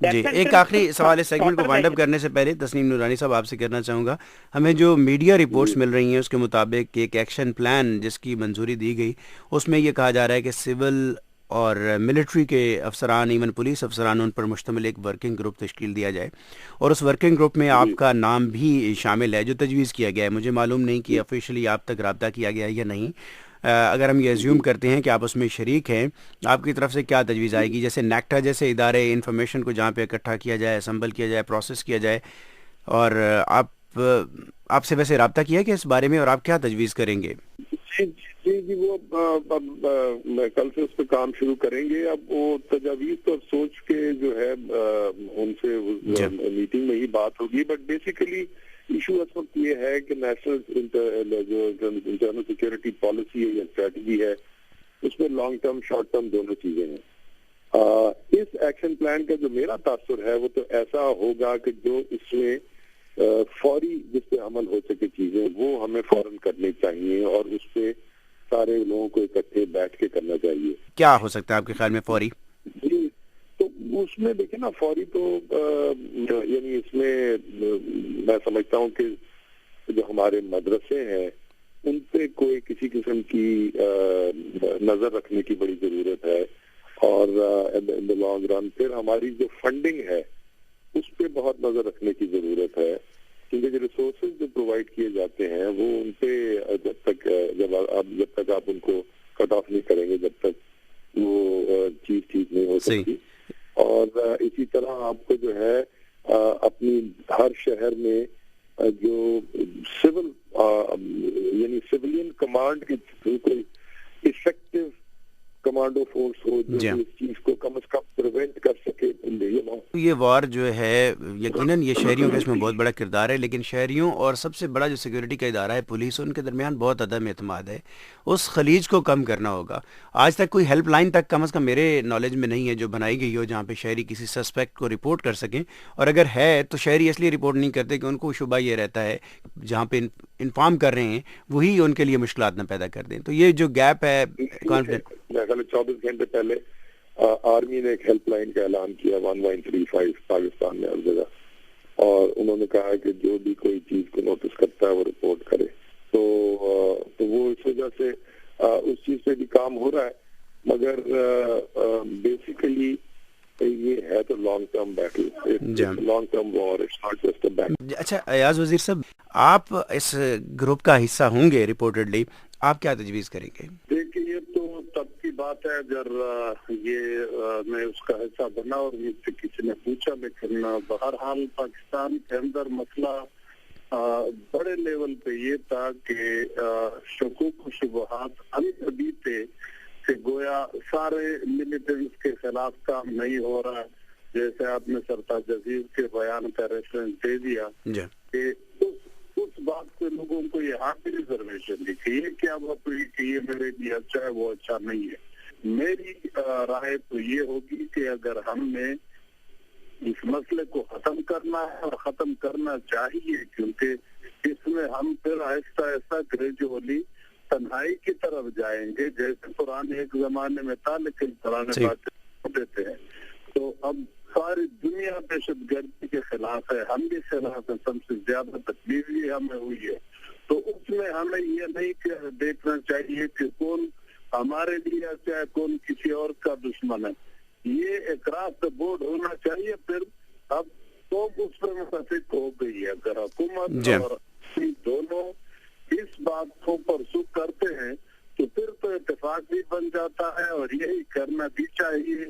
جی ایک آخری سوال اس سیگمنٹ کو وائنڈ اپ کرنے سے پہلے تسنیم نورانی صاحب آپ سے کرنا چاہوں گا، ہمیں جو میڈیا جی رپورٹس مل رہی ہیں اس کے مطابق ایک ایکشن پلان جس کی منظوری دی گئی، اس میں یہ کہا جا رہا ہے کہ سول اور ملٹری کے افسران، ایون پولیس افسران، ان پر مشتمل ایک ورکنگ گروپ تشکیل دیا جائے، اور اس ورکنگ گروپ میں آپ جی کا نام بھی شامل ہے جو تجویز کیا گیا ہے۔ مجھے معلوم نہیں کہ آفیشلی آپ تک رابطہ کیا گیا ہے یا نہیں۔ اگر ہم یہ ایزیوم جی کرتے ہیں کہ آپ اس میں شریک ہیں، آپ کی طرف سے کیا تجویز آئے گی؟ جیسے نیکٹا جیسے ادارے انفارمیشن کو جہاں پہ اکٹھا کیا جائے، اسمبل کیا جائے، پروسیس کیا جائے، اور آپ سے ویسے رابطہ کیا کہ اس بارے میں، اور آپ کیا تجویز کریں گے؟ جی جی جی وہ میں کل سے اس پہ کام شروع کریں گے۔ اب وہ تجاویز تو سوچ کے جو ہے ان سے جی میٹنگ میں ہی بات ہوگی، بٹ بیسیکلی ایشو اس وقت یہ ہے کہ نیشنل جو انٹرنل سیکورٹی پالیسی ہے یا اسٹریٹجی ہے، اس میں لانگ ٹرم شارٹ ٹرم دونوں چیزیں ہیں۔ اس ایکشن پلان کا جو میرا تاثر ہے وہ تو ایسا ہوگا کہ جو اس میں فوری جس پہ عمل ہو سکے چیزیں وہ ہمیں فوراً کرنی چاہیے، اور اس پہ سارے لوگوں کو اکٹھے بیٹھ کے کرنا چاہیے۔ کیا ہو سکتا ہے آپ کے خیال میں فوری؟ جی تو اس میں دیکھیں نا، فوری تو یعنی اس میں میں سمجھتا ہوں کہ جو ہمارے مدرسے ہیں ان پہ کوئی کسی قسم کی نظر رکھنے کی بڑی ضرورت ہے، اور ان دا لانگ رن پھر ہماری جو فنڈنگ ہے اس پہ بہت نظر رکھنے کی ضرورت ہے، کیونکہ جو ریسورسز جو پرووائڈ کیے جاتے ہیں وہ ان پہ جب تک آپ ان کو کٹ آف نہیں کریں گے جب تک وہ چیز ٹھیک نہیں ہو صحیح۔ سکتی۔ اور اسی طرح آپ کو جو ہے اپنی ہر شہر میں جو سول یعنی سولین کمانڈ کی کوئی افیکٹو کمانڈو فورس ہو جو جی اس چیز کو کم از کم پریونٹ کر سکے۔ یہ وار جو ہے یقیناً یہ شہریوں کا اس میں بہت بڑا کردار ہے، لیکن شہریوں اور سب سے بڑا جو سیکورٹی کا ادارہ ہے پولیس، ان کے درمیان بہت عدم اعتماد ہے، اس خلیج کو کم کرنا ہوگا۔ آج تک کوئی ہیلپ لائن تک کم از کم میرے نالج میں نہیں ہے جو بنائی گئی ہو جہاں پہ شہری کسی سسپیکٹ کو رپورٹ کر سکیں، اور اگر ہے تو شہری اس لیے رپورٹ نہیں کرتے کہ ان کو شبہ یہ رہتا ہے جہاں پہ انفارم کر رہے ہیں وہی ان کے لیے مشکلات نہ پیدا کر دیں۔ تو یہ جو گیپ ہے کانفیڈنٹ۔ میرے خیال 24 گھنٹے پہلے آرمی نے ایک ہیلپ لائن کا اعلان کیا 1935 پاکستان میں ہر جگہ، اور انہوں نے کہا کہ جو بھی کوئی چیز کو نوٹس کرتا ہے وہ رپورٹ کرے۔ تو وہ اس وجہ سے اس چیز پہ بھی کام ہو رہا ہے، مگر بیسیکلی یہ ہے تو long term battle, long term war, it's not just a battle. اچھا ایاز وزیر صاحب، آپ اس گروپ کا حصہ ہوں گے ریپورٹڈلی، آپ کیا تجویز کریں گے؟ دیکھیے یہ تو تب کی بات ہے اگر یہ میں اس کا حصہ بنا اور مجھ سے کسی نے پوچھا، لیکن بہرحال پاکستان کے اندر مسئلہ بڑے لیول پہ یہ تھا کہ شکوک و شبہات ابھی تھے کہ گویا سارے ملیٹنٹس کے خلاف کام نہیں ہو رہا، جیسے آپ نے سرتاج عزیز کے بیان کا ریفرنس دے دیا کہ اس بات سے لوگوں کو یہاں پہ ریزرویشن دی کہ یہ کیا بات ہوئی کہ یہ میرے لیے اچھا ہے وہ اچھا نہیں ہے۔ میری رائے تو یہ ہوگی کہ اگر ہم نے اس مسئلے کو ختم کرنا ہے اور ختم کرنا چاہیے، کیونکہ اس میں ہم پھر آہستہ آہستہ گریجولی تنہائی کی طرف جائیں گے، جیسے پرانے ایک زمانے میں تھا، لیکن پرانے باتیں دیتے ہیں۔ تو اب ساری دنیا دہشت گردی کے خلاف ہے، ہم بھی خلاف ہیں، سب سے زیادہ تکلیف بھی ہمیں ہوئی ہے۔ تو اس میں ہمیں یہ نہیں دیکھنا چاہیے کہ کون ہمارے لیے اچھا ہے کون کسی اور کا دشمن ہے، یہ اکراس دا بورڈ ہونا چاہیے۔ پھر اب تو اس پر متفق ہو گئی ہے، اگر حکومت اور دونوں اس بات کو پرسو کرتے ہیں تو پھر تو اتفاق بھی بن جاتا ہے، اور یہی کرنا بھی چاہیے۔